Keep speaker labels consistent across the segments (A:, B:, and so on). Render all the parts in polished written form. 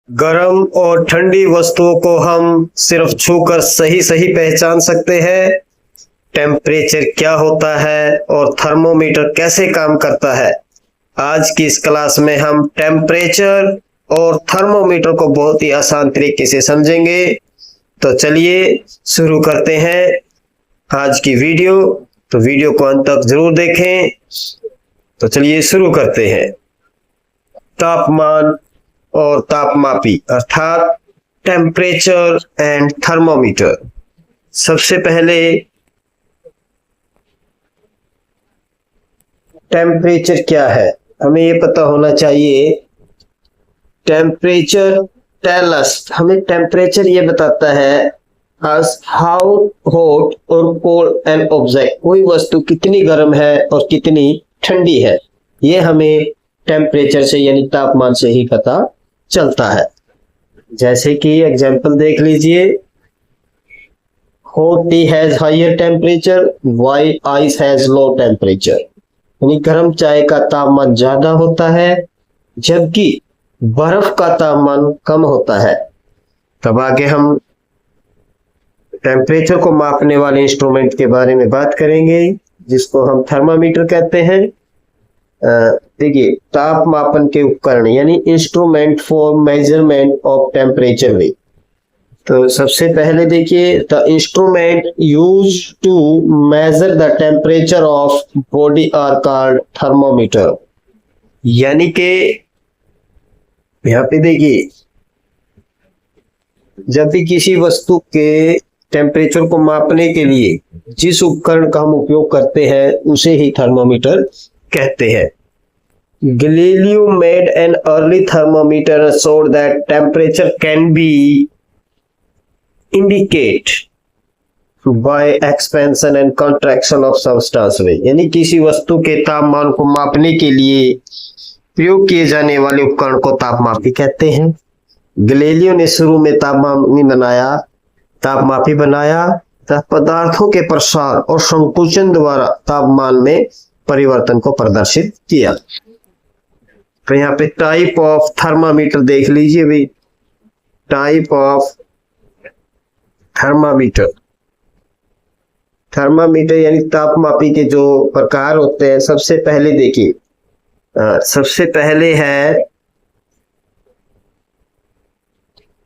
A: गर्म और ठंडी वस्तुओं को हम सिर्फ छूकर सही सही पहचान सकते हैं। टेम्परेचर क्या होता है और थर्मोमीटर कैसे काम करता है, आज की इस क्लास में हम टेम्परेचर और थर्मोमीटर को बहुत ही आसान तरीके से समझेंगे। तो चलिए शुरू करते हैं आज की वीडियो। तो वीडियो को अंत तक जरूर देखें। तो चलिए शुरू करते हैं। तापमान और तापमापी अर्थात टेम्परेचर एंड थर्मोमीटर। सबसे पहले टेम्परेचर क्या है, हमें ये पता होना चाहिए। टेम्परेचर टेल अस, हमें टेम्परेचर ये बताता है as हाउ हॉट और कोल्ड एन ऑब्जेक्ट, कोई वस्तु कितनी गर्म है और कितनी ठंडी है, ये हमें टेम्परेचर से यानी तापमान से ही पता चलता है। जैसे कि एग्जांपल देख लीजिए, hot tea has higher temperature, white ice has low temperature, यानी गर्म चाय का तापमान ज्यादा होता है जबकि बर्फ का तापमान कम होता है। तब आगे हम टेम्परेचर को मापने वाले इंस्ट्रूमेंट के बारे में बात करेंगे जिसको हम थर्मामीटर कहते हैं। देखिए, ताप मापन के उपकरण यानी instrument for measurement of temperature वे। तो सबसे पहले देखिए, the instrument use to measure the temperature of body are called thermometer. यानी कि यहाँ पे देखिए, जब भी किसी वस्तु के टेम्परेचर को मापने के लिए जिस उपकरण का हम उपयोग करते हैं उसे ही थर्मोमीटर कहते हैं। Galileo made an early thermometer and showed that temperature can be indicated by expansion and contraction of substance way। यानी किसी वस्तु के तापमान को मापने के लिए प्रयोग किए जाने वाले उपकरण को तापमापी कहते हैं। गैलीलियो ने शुरू में तापमापी बनाया तथा पदार्थों के प्रसार और संकुचन द्वारा तापमान में परिवर्तन को प्रदर्शित किया। तो यहाँ पे टाइप ऑफ थर्मामीटर देख लीजिए भाई, टाइप ऑफ थर्मामीटर। थर्मामीटर यानी तापमापी के जो प्रकार होते हैं, सबसे पहले देखिए, सबसे पहले है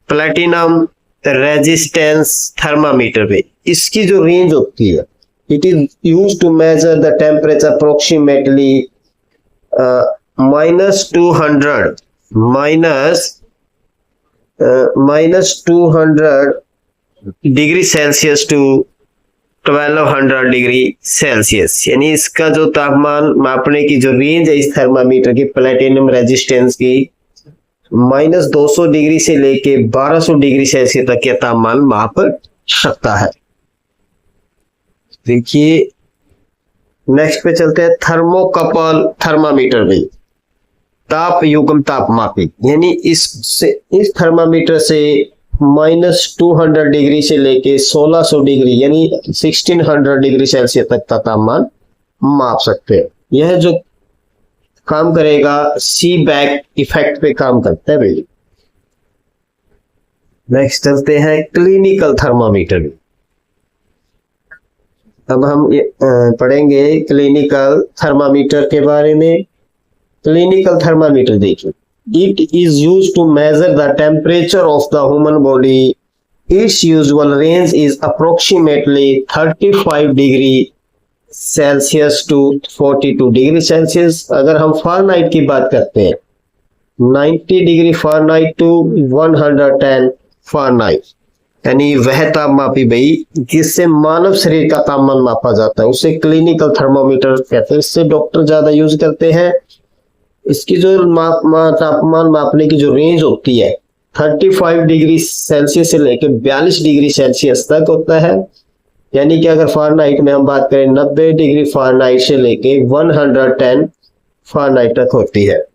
A: प्लैटिनम रेजिस्टेंस थर्मामीटर पे। इसकी जो रेंज होती है, it is use to measure the temperature approximately -200 degree Celsius to 1200 degree Celsius. यानी इसका जो तापमान मापने की जो रेंज है इस थर्मामीटर की, प्लैटिनम रेजिस्टेंस की, -200 डिग्री से लेके 1200 डिग्री सेल्सियस तक का तापमान माप सकता है। देखिए नेक्स्ट पे चलते हैं, थर्मोकपल थर्मामीटर भी, ताप युग्म तापमापी। यानी इस थर्मामीटर से -200 डिग्री से लेके 1600 डिग्री यानी 1600 डिग्री सेल्सियस तक का तापमान माप सकते हैं। यह जो काम करेगा सीबेक इफेक्ट पे काम करता है भाई। नेक्स्ट चलते हैं क्लिनिकल थर्मामीटर। अब हम पढ़ेंगे क्लिनिकल थर्मामीटर के बारे में। क्लिनिकल थर्मामीटर देखिए, it is used to measure the temperature of the human body. Its usual range is approximately 35 degree Celsius to 42 degree Celsius. अगर हम फारेनहाइट की बात करते हैं, 90 डिग्री फारेनहाइट टू 110 फारेनहाइट, यानी वह तापमापी भाई जिससे मानव शरीर का तापमान मापा जाता है उसे क्लिनिकल थर्मोमीटर कहते हैं। इससे डॉक्टर ज्यादा यूज करते हैं। इसकी जो तापमान मापने की जो रेंज होती है 35 डिग्री सेल्सियस से लेकर 42 डिग्री सेल्सियस तक होता है। यानी कि अगर फारेनहाइट में हम बात करें 90 डिग्री फारेनहाइट से लेके 110 फारेनहाइट तक होती है।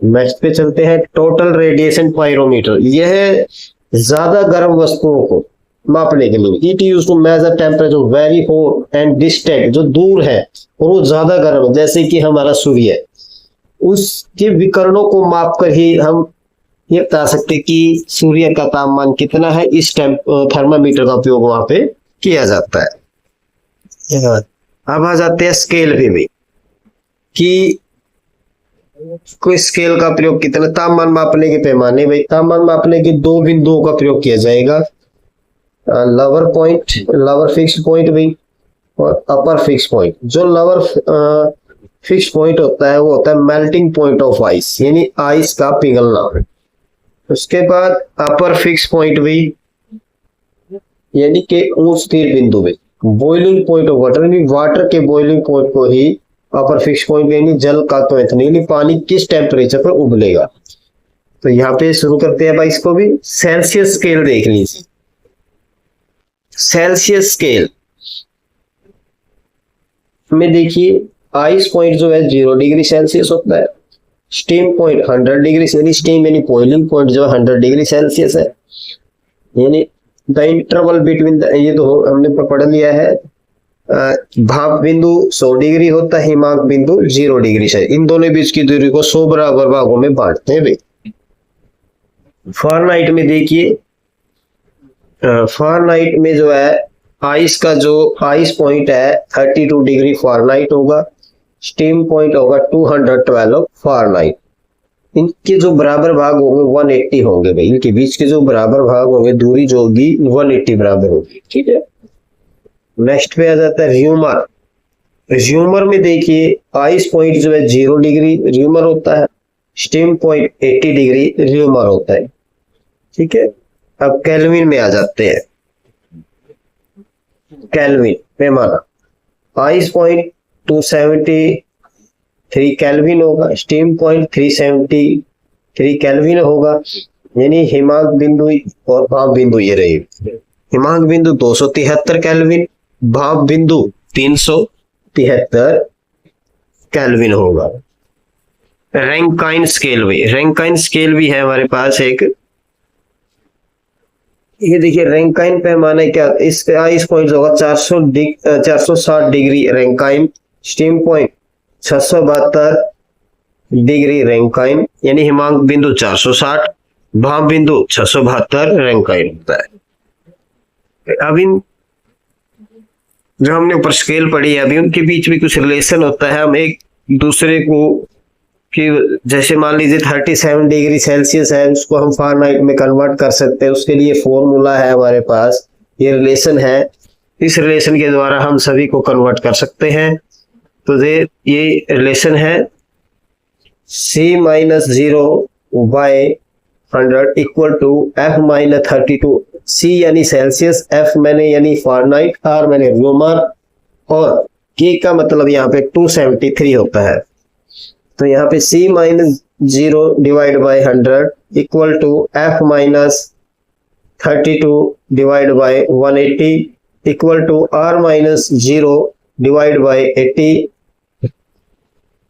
A: नेक्स्ट पे चलते हैं, टोटल रेडिएशन पायरोमीटर। यह ज्यादा गर्म वस्तुओं को मापने के लिए, it use to measure temperature very hot and distant, जो दूर है और वो ज्यादा गर्म है, जैसे कि हमारा सूर्य, उसके विकरणों को मापकर ही हम ये बता सकते कि सूर्य का तापमान कितना है, इस थर्मामीटर का उपयोग वहां पे किया जाता है। अब आ जाते हैं स्केल पे भी कि कोई स्केल का प्रयोग कितना, तापमान मापने के पैमाने, भाई तापमान मापने के दो बिंदुओं का प्रयोग किया जाएगा, lower point, lower fix point भाई, और अपर फिक्स पॉइंट। जो लोअर फिक्स पॉइंट होता है वो होता है मेल्टिंग पॉइंट ऑफ आइस, यानी आइस का पिघलना। उसके बाद अपर फिक्स पॉइंट भी, यानी कि उच्च स्थिर बिंदु में बॉइलिंग पॉइंट ऑफ वाटर, यानी वाटर के बॉइलिंग पॉइंट को ही अपर फिक्स पॉइंट, यानी जल का तो यानी पानी किस टेम्परेचर पर उबलेगा। तो यहाँ पे शुरू करते हैं भाई, इसको भी सेल्सियस स्केल देख लीजिए। सेल्सियस स्केल में देखिए आइस पॉइंट जो है 0 डिग्री सेल्सियस होता है, स्टीम पॉइंट 100 डिग्री, यानी स्टीम यानी बॉइलिंग पॉइंट जो 100 डिग्री सेल्सियस है, यानी द इंटरवल बिटवीन, ये तो हमने पढ़ लिया है। भाप बिंदु 100 डिग्री होता है, हिमांक बिंदु 0 डिग्री से, इन दोनों बीच की दूरी को 100 बराबर भागों में बांटते हैं भाई। फ़ारेनहाइट में देखिए, फ़ारेनहाइट में जो है आइस का जो आइस पॉइंट है 32 डिग्री फ़ारेनहाइट होगा, स्टीम पॉइंट होगा 212 फ़ारेनहाइट। इनके जो बराबर भाग होंगे 180 होंगे भाई, इनके बीच के जो बराबर भाग होंगे, दूरी जो होगी 180 बराबर होगी, ठीक है। नेक्स्ट पे आ जाता है र्यूमर। र्यूमर में देखिए आइस पॉइंट जो है 0 डिग्री र्यूमर होता है, स्टीम पॉइंट 80 डिग्री र्यूमर होता है, ठीक है। अब केल्विन में आ जाते हैं। केल्विन पैमाना, आइस पॉइंट 273 केल्विन होगा, स्टीम पॉइंट 373 केल्विन होगा, यानी हिमांक बिंदु और भाप बिंदु ये रही। हिमांक बिंदु 273 केल्विन, भाप बिंदु 373 केल्विन होगा। रैंकाइन स्केल भी, रैंकाइन स्केल भी है हमारे पास एक, ये देखिए रैंकाइन पैमाना क्या, इसका आइस पॉइंट होगा 460 degree Rankine, steam point 672 degree Rankine, यानी हिमांक बिंदु 460, भाप बिंदु 672 रैंकाइन होता है। अब इन जो हमने ऊपर स्केल पढ़ी है अभी, उनके बीच में कुछ रिलेशन होता है। हम एक दूसरे को कि जैसे मान लीजिए 37 डिग्री सेल्सियस है, उसको हम फ़ारेनहाइट में कन्वर्ट कर सकते हैं, उसके लिए फॉर्मूला है हमारे पास, ये रिलेशन है, इस रिलेशन के द्वारा हम सभी को कन्वर्ट कर सकते हैं। तो ये रिलेशन है C-0/100 equal to F-32, C यानी सेल्सियस, F मैंने यानी फ़ारेनहाइट, R मैंने र्यूमर, और K का मतलब यहाँ पे 273 होता है। तो यहाँ पे C-0/100 equal to F-32/180 equal to R-0/80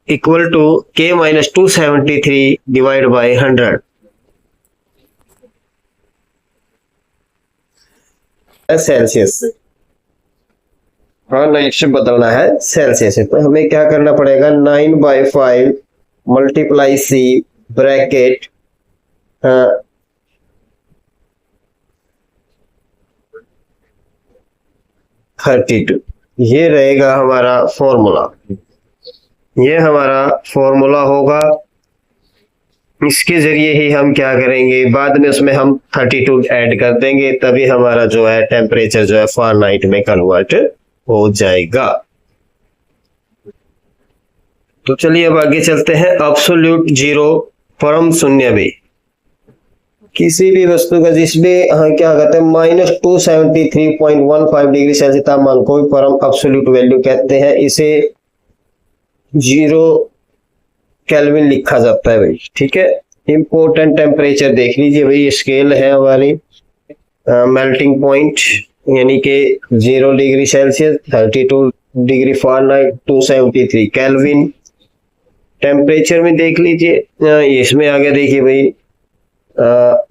A: equal to K-273/100 Celsius. हाँ, नेक्स्ट बदलना है सेल्सियस, तो हमें क्या करना पड़ेगा, 9/5 मल्टीप्लाई C ब्रैकेट 32, ये रहेगा हमारा फॉर्मूला, ये हमारा फॉर्मूला होगा। इसके जरिए ही हम क्या करेंगे, बाद में उसमें हम 32 ऐड कर देंगे, तभी हमारा जो है टेम्परेचर जो है फ़ारेनहाइट में कन्वर्ट हो जाएगा। तो चलिए अब आगे चलते हैं। एब्सोल्यूट जीरो, परम शून्य भी, किसी भी वस्तु का जिसमें क्या कहते हैं -273.15 डिग्री सेल्सियस तापमान को परम एब्सोल्यूट वैल्यू कहते हैं। इसे 0 केल्विन लिखा जाता है भाई, ठीक है। इंपॉर्टेंट टेम्परेचर देख लीजिए भाई, ये स्केल है हमारी मेल्टिंग पॉइंट, यानी कि 0 degree Celsius, 32 degree Fahrenheit, 273 kelvin. Temperature में देख लीजिए, इसमें आगे देखिए भाई,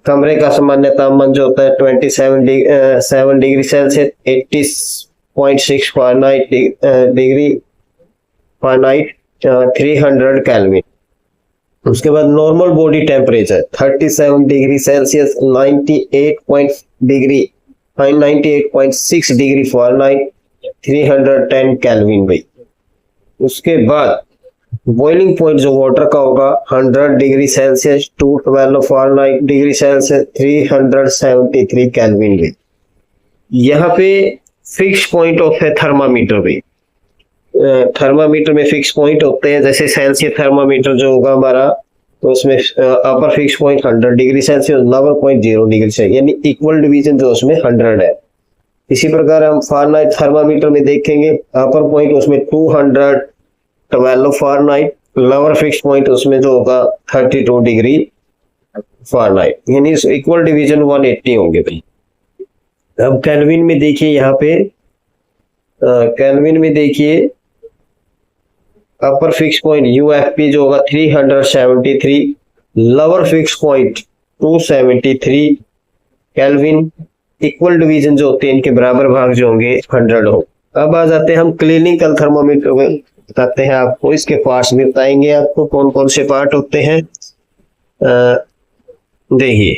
A: कमरे का सामान्य तापमान जो होता है 7 degree Celsius, 80.6 degree Fahrenheit, 300 kelvin. उसके बाद normal body temperature 37 degree Celsius, 98.6 degree Fahrenheit, 310 kelvin भाई। उसके बाद बॉइलिंग पॉइंट जो वाटर का होगा 100 degree Celsius, 212 Fahrenheit degree Celsius, 373 kelvin भाई। यहाँ पे फिक्स पॉइंट ऑफ है थर्मामीटर भाई। थर्मामीटर में फिक्स पॉइंट होते हैं, जैसे सेल्सियस थर्मामीटर जो होगा हमारा, तो उसमें अपर fix point 100 degree Celsius, lower point 0 degree Celsius, यानी इक्वल डिवीजन जो उसमें 100 है। इसी प्रकार हम फ़ारेनहाइट थर्मामीटर में देखेंगे, अपर पॉइंट उसमें 212 फ़ारेनहाइट, लोअर फिक्स पॉइंट उसमें जो होगा 32 डिग्री फ़ारेनहाइट, यानी इक्वल डिवीजन 180 होंगे भाई। अब केल्विन में देखिए, यहाँ पे केल्विन में देखिए अपर फिक्स पॉइंट यूएफपी जो होगा 373, lower fix point 273 kelvin, equal division जो होते हैं इनके बराबर भाग जो होंगे 100 हो। अब आ जाते हैं हम क्लिनिकल थर्मामीटर में, बताते हैं आपको इसके पार्ट्स भी बताएंगे आपको कौन कौन से पार्ट होते हैं। देखिए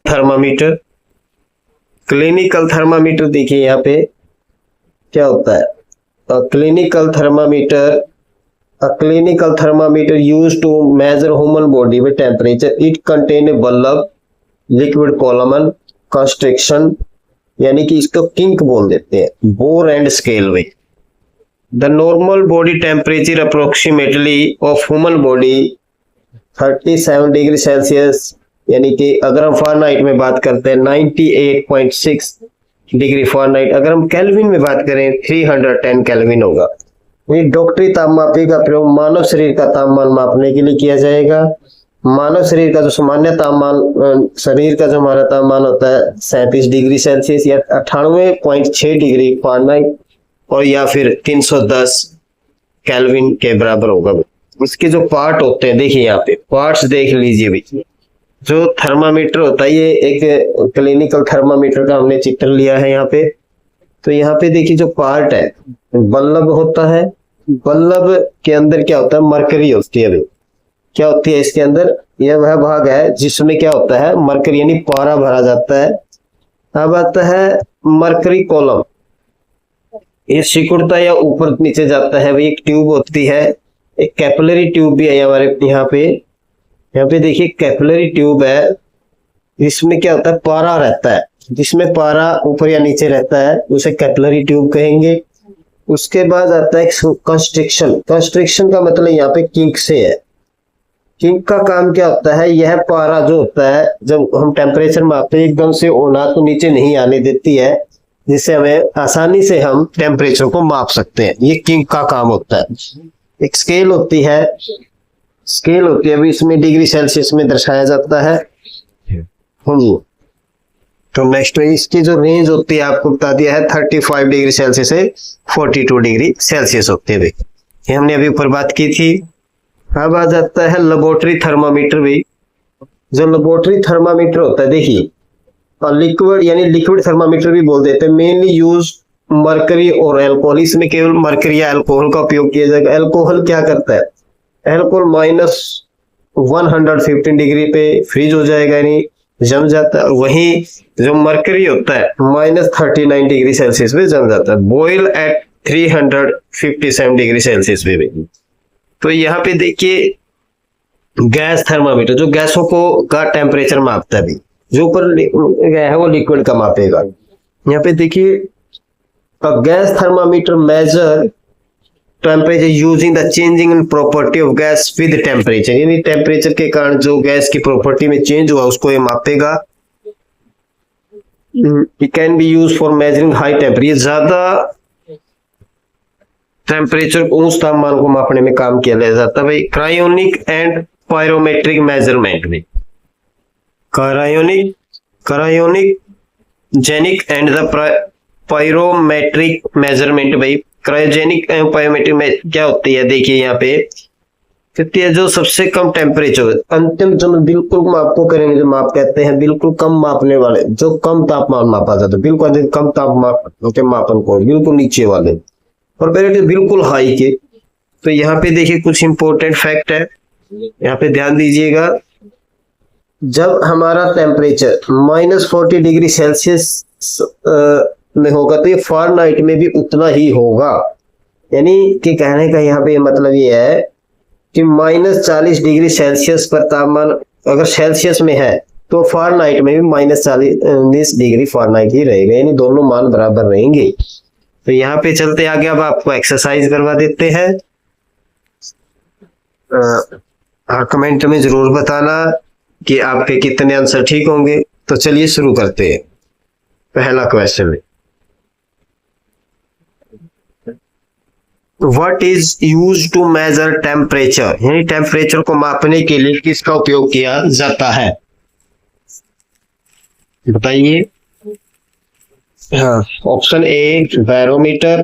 A: थर्मामीटर, क्लिनिकल थर्मामीटर, देखिए यहाँ पे क्या होता है। Clinical thermometer use to measure human body with temperature, it contain a bulb, liquid column, constriction, यानी कि इसको किंक बोल देते हैं, बोर एंड स्केल वे। The normal body temperature approximately of human body 37 degree Celsius, यानी कि अगर हम फ़ारेनहाइट में बात करते हैं 98.6 डिग्री फ़ारेनहाइट, अगर हम केल्विन में बात करें 310 केल्विन होगा। ये डॉक्टरी तापमापी का प्रयोग मानव शरीर का तापमान मापने के लिए किया जाएगा। मानव शरीर का जो सामान्य तापमान, शरीर का जो हमारा तापमान होता है 37 डिग्री सेल्सियस या 98.6 डिग्री फ़ारेनहाइट, और या फिर 310 केल्विन के बराबर होगा। इसके जो पार्ट होते हैं, देखिए यहाँ पे पार्ट्स देख लीजिए भाई। जो थर्मामीटर होता है, ये एक क्लिनिकल थर्मामीटर का हमने चित्र लिया है यहाँ पे। तो यहाँ पे देखिए जो पार्ट है, बल्ब होता है, बल्ब के अंदर क्या होता है, मरकरी होती है भाई। क्या होती है इसके अंदर, यह वह भाग है जिसमें क्या होता है, मरकरी यानी पारा भरा जाता है। अब आता है मरकरी कॉलम, ये सिकुड़ता या ऊपर नीचे जाता है भाई। एक ट्यूब होती है, एक कैपिलरी ट्यूब भी है हमारे यहाँ पे देखिए कैपिलरी ट्यूब है, जिसमें क्या होता है, पारा रहता है, जिसमें पारा ऊपर या नीचे रहता है, उसे कैपिलरी ट्यूब कहेंगे। उसके बाद आता है कंस्ट्रिक्शन। कंस्ट्रिक्शन का मतलब यहाँ पे किंक से है। किंक का काम क्या होता है, यह पारा जो होता है, जब हम टेम्परेचर मापते हैं एकदम से ओना तो नीचे नहीं आने देती है, जिससे हमें आसानी से हम टेम्परेचर को माप सकते हैं। ये किंक का काम होता है। एक स्केल होती है, अभी इसमें डिग्री सेल्सियस में दर्शाया जाता है। तो नेक्स्ट इसकी जो रेंज होती है आपको बता दिया है, 35 डिग्री सेल्सियस से 42 डिग्री सेल्सियस होते हैं। ये हमने अभी ऊपर बात की थी। अब आ जाता है लेबोरेटरी थर्मामीटर भी। जो लेबोरेटरी थर्मामीटर होता है, देखिए लिक्विड यानी लिक्विड थर्मामीटर भी बोल देते हैं। मेनली यूज मरकरी और अल्कोहल, इसमें केवल मरकरी या अल्कोहल का उपयोग किया जाएगा। अल्कोहल क्या करता है, अल्कोहल -115 डिग्री पे फ्रीज हो जाएगा, यानी जम जाता है। वहीं जो मरकरी होता है -39 डिग्री सेल्सियस पे जम जाता है। बॉयल एट 357 डिग्री सेल्सियस पे भी। तो यहाँ पे देखिए गैस थर्मामीटर, जो गैसों को का टेम्परेचर मापता है, जो ऊपर गया है वो लिक्विड का मापेगा। यहाँ पे देखिए gas thermometer measure temperature using the changing in property of gas with temperature, यानी टेम्परेचर के कारण जो गैस की प्रॉपर्टी में चेंज हुआ उसको ये मापेगा। It can be use for measuring high temperature, ज्यादा टेम्परेचर उस तापमान को मापने में काम किया जाता है भाई। क्रायोनिक एंड पायरोमेट्रिक मेजरमेंट में, cryonic genic and the पायरोमेट्रिक measurement भाई। क्रायोजेनिक एंड पायरोमेट्रिक में क्या होती है, देखिए यहाँ पे कितनी है जो सबसे कम टेम्परेचर, अंतिम जो बिल्कुल माप को करेंगे, जो माप कहते हैं बिल्कुल कम मापने वाले, जो कम तापमान मापा जाता है, बिल्कुल अधिक कम तापमान के मापन को बिल्कुल नीचे वाले, और पहले बिल्कुल हाई के। तो यहाँ पे देखिए कुछ इंपॉर्टेंट फैक्ट है, यहाँ पे ध्यान दीजिएगा। जब हमारा टेम्परेचर -40 डिग्री सेल्सियस में होगा तो ये फ़ारेनहाइट में भी उतना ही होगा। यानी कि कहने का यहाँ पे मतलब ये है कि -40 डिग्री सेल्सियस पर तापमान अगर सेल्सियस में है तो फ़ारेनहाइट में भी -40 डिग्री फ़ारेनहाइट ही रहेगा, यानी दोनों मान बराबर रहेंगे। तो यहाँ पे चलते आगे, अब आपको एक्सरसाइज करवा देते हैं। कमेंट में जरूर बताना कि आपके कितने आंसर ठीक होंगे। तो चलिए शुरू करते हैं। पहला question, what is use to measure temperature, यानी टेम्परेचर को मापने के लिए किसका उपयोग किया जाता है, बताइए। हाँ, option A barometer,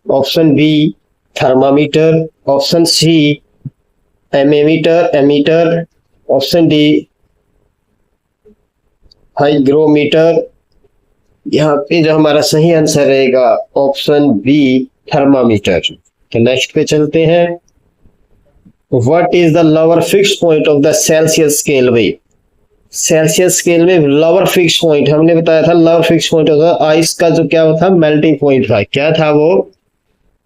A: option B thermometer, option C ammeter, option D hygrometer. यहाँ पे जो हमारा सही आंसर रहेगा ऑप्शन बी थर्मामीटर। तो नेक्स्ट पे चलते हैं। What is the lower fix point of the Celsius scale वे, सेल्सियस स्केल में लोअर फिक्स पॉइंट हमने बताया था, लोअर फिक्स पॉइंट होगा आइस का जो क्या था मेल्टिंग पॉइंट था, क्या था वो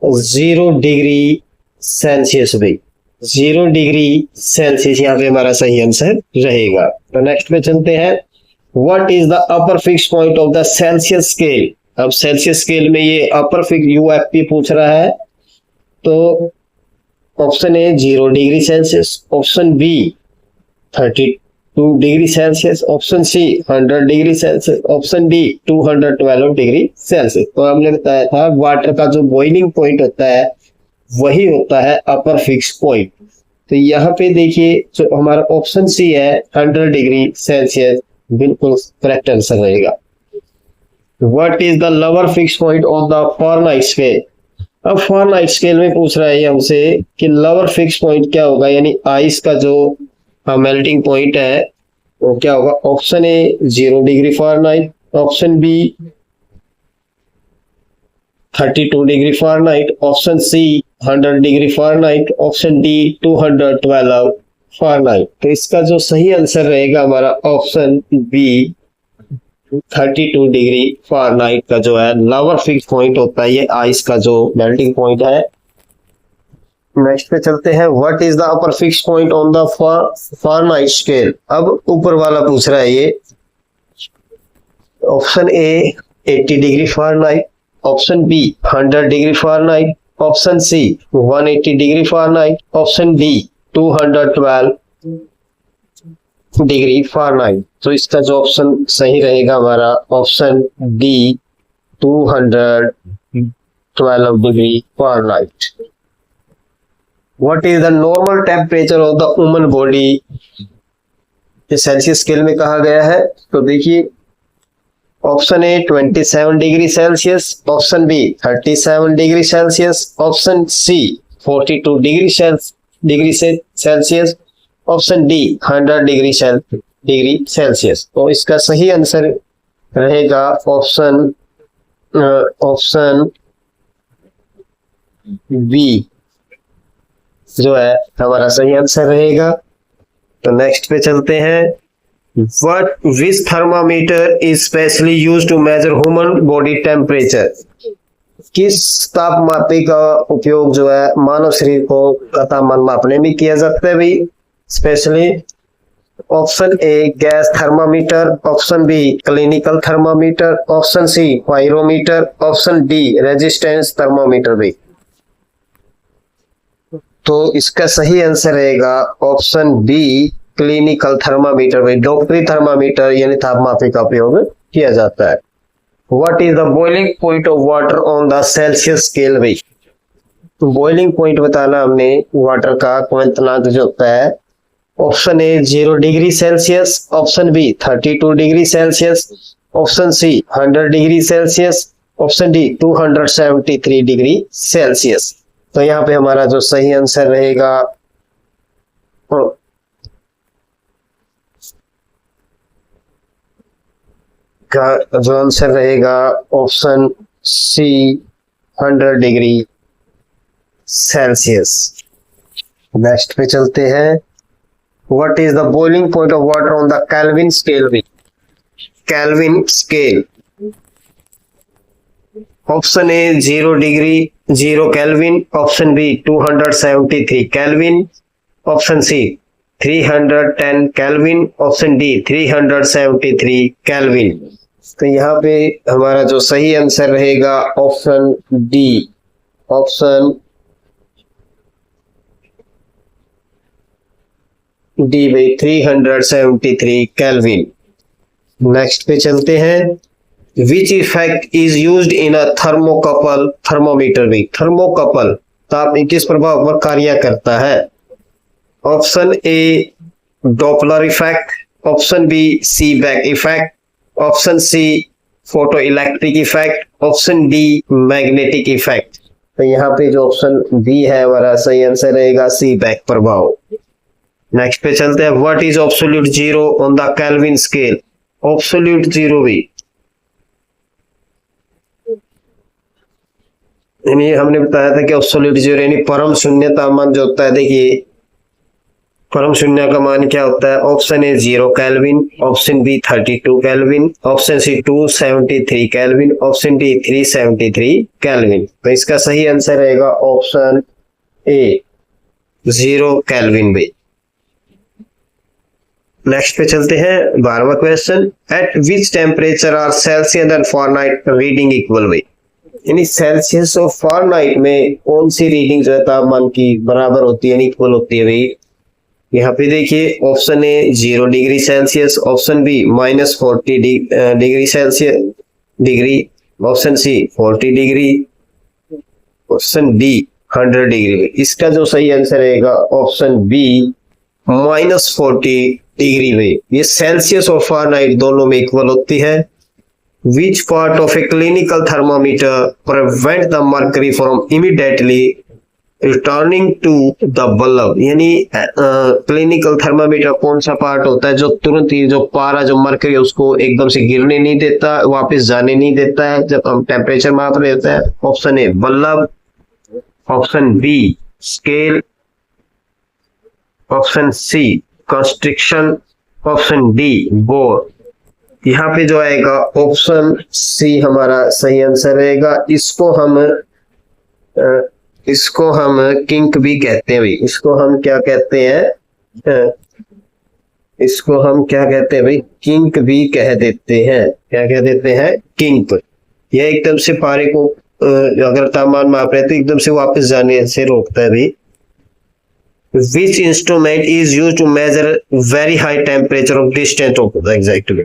A: 0 डिग्री सेल्सियस पे, 0 डिग्री सेल्सियस यहाँ पे हमारा सही आंसर रहेगा। तो नेक्स्ट पे चलते हैं। What is the upper fix point of the Celsius scale, अब सेल्सियस स्केल में ये अपर फिक्स यूएफपी पूछ रहा है। तो option A 0 degree Celsius, option B 32 degree Celsius, option C 100 degree Celsius, option D 212 degree Celsius. तो हमने बताया था वाटर का जो बॉइलिंग पॉइंट होता है वही होता है अपर फिक्स पॉइंट। तो यहाँ पे देखिए जो हमारा ऑप्शन सी है 100 डिग्री सेल्सियस बिल्कुल करेक्ट आंसर रहेगा। What is the lower fix point of the Fahrenheit scale, अब फ़ारेनहाइट स्केल में पूछ रहा है हमसे कि लोअर फिक्स पॉइंट क्या होगा, यानी आइस का जो मेल्टिंग पॉइंट है वो क्या होगा। Option A 0 degree Fahrenheit, option B 32 degree Fahrenheit, option C 100 degree Fahrenheit, option D 212 Fahrenheit. तो इसका जो सही आंसर रहेगा हमारा ऑप्शन बी 32 डिग्री फ़ारेनहाइट का जो है लोअर फिक्स पॉइंट होता है, ये आइस का जो मेल्टिंग पॉइंट है। नेक्स्ट पे चलते हैं। What is the upper fix point on the Fahrenheit scale, अब ऊपर वाला पूछ रहा है ये। Option A 80 degree Fahrenheit, option B 100 degree Fahrenheit, option C 180 degree Fahrenheit, option D 212 degree Fahrenheit. तो इसका जो ऑप्शन सही रहेगा हमारा option D 212 degree Fahrenheit. What is the normal temperature of the human body, ये सेल्सियस स्केल में कहा गया है। तो देखिए option A 27 degree Celsius, option B 37 degree Celsius, option C 42 degree Celsius, option D 100 degree Celsius. तो इसका सही आंसर रहेगा ऑप्शन बी जो है हमारा सही आंसर रहेगा। तो नेक्स्ट पे चलते हैं। which thermometer is specially used to measure human body temperature, किस तापमापी का उपयोग जो है मानव शरीर को तापमान मापने में किया जाता है भाई specially. Option A gas thermometer, option B clinical thermometer, option C pyrometer, option D resistance thermometer भाई। तो इसका सही आंसर रहेगा ऑप्शन बी क्लिनिकल थर्मामीटर भाई, डॉक्टरी थर्मामीटर यानी तापमापी का उपयोग किया जाता है। What is the boiling point of water on the Celsius scale भाई, तो बॉइलिंग पॉइंट बताना हमने वाटर का क्वथनांक जो होता है। Option A 0 degree Celsius, option B 32 degree Celsius, option C 100 degree Celsius, option D 273 degree Celsius. तो यहाँ पे हमारा जो सही आंसर रहेगा का जो आंसर रहेगा option C 100 degree Celsius. Next पे चलते हैं। What is the boiling point of water on the Kelvin scale? Kelvin scale. Option A 0 degree 0 kelvin, option B 273 kelvin, option C 310 kelvin, option D 373 kelvin. तो यहाँ पे हमारा जो सही answer रहेगा ऑप्शन डी, ऑप्शन डी भाई 373 kelvin. Next पे चलते हैं। Which effect is used in a thermocouple thermometer? भी थर्मोकपल ताप किस प्रभाव पर कार्य करता है? Option A Doppler effect, option B Seebeck effect, option C photo electric effect, option D magnetic effect. तो यहाँ पे जो ऑप्शन बी है हमारा सही आंसर रहेगा सीबेक प्रभाव। नेक्स्ट पे चलते हैं। What is absolute zero on the Kelvin scale? Absolute zero भी यानी हमने बताया था कि एब्सोल्यूट जीरो यानी परम शून्य तापमान जो होता है, देखिए परम शून्य का मान क्या होता है? Option A 0 kelvin, option B 32 kelvin, option C 273 kelvin, option D 373 kelvin. तो इसका सही आंसर रहेगा ऑप्शन ए 0 केल्विन भी। नेक्स्ट पे चलते हैं 12वां question. At which temperature are Celsius and Fahrenheit reading equal भाई? यानी सेल्सियस और फारेनहाइट में कौन सी रीडिंग जो है तापमान की बराबर होती है, इक्वल होती है भाई? यहाँ पे देखिए option A 0 degree Celsius, option B -40 degree Celsius degree, option C 40 degree, option D 100 degree. इसका जो सही आंसर रहेगा ऑप्शन बी -40 डिग्री में। ये सेल्सियस और फारेनहाइट दोनों में इक्वल होती है। Which part of a clinical thermometer prevent the mercury from immediately returning to the bulb? यानी क्लिनिकल थर्मामीटर कौन सा पार्ट होता है जो तुरंत ही जो पारा जो मर्करी उसको एकदम से गिरने नहीं देता, वापस जाने नहीं देता है जब हम टेम्परेचर माप रहे होते हैं? Option A bulb, option B scale, option C constriction, option D bore. यहाँ पे जो आएगा ऑप्शन सी हमारा सही आंसर रहेगा। इसको हम किंक भी कहते हैं भाई। इसको हम क्या कहते हैं? इसको हम क्या कहते हैं भाई? किंक भी कह देते हैं। क्या कह देते हैं? किंक। यह एकदम से पारे को अगर तापमान माप रहे तो एकदम से वापस जाने से रोकता है भाई। Which instrument is used to measure very high temperature of distance of the exactly?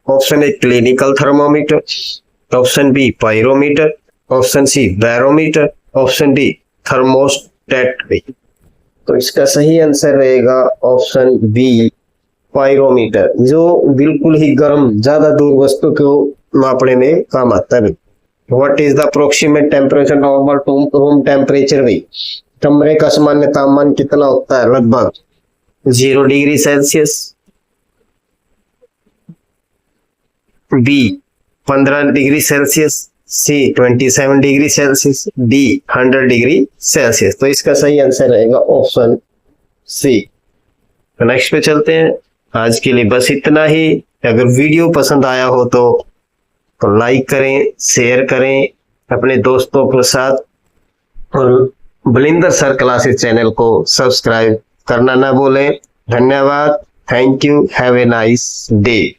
A: Option A clinical thermometer, option B pyrometer, option C barometer, option D thermostat। तो इसका सही आंसर रहेगा ऑप्शन बी पायरोमीटर, जो बिल्कुल ही गर्म ज्यादा दूर वस्तु को मापने में काम आता है। What is the approximate temperature normal to room temperature भाई? कमरे का सामान्य तापमान कितना होता है? लगभग 0 degree Celsius, B 15 degree Celsius, C 27 degree Celsius, D 100 degree Celsius. तो इसका सही आंसर रहेगा ऑप्शन सी। तो नेक्स्ट पे चलते हैं। आज के लिए बस इतना ही। अगर वीडियो पसंद आया हो तो लाइक करें, शेयर करें अपने दोस्तों के साथ, और बलिंदर सर क्लासेस चैनल को सब्सक्राइब करना ना भूलें। धन्यवाद। Thank you. Have a nice day.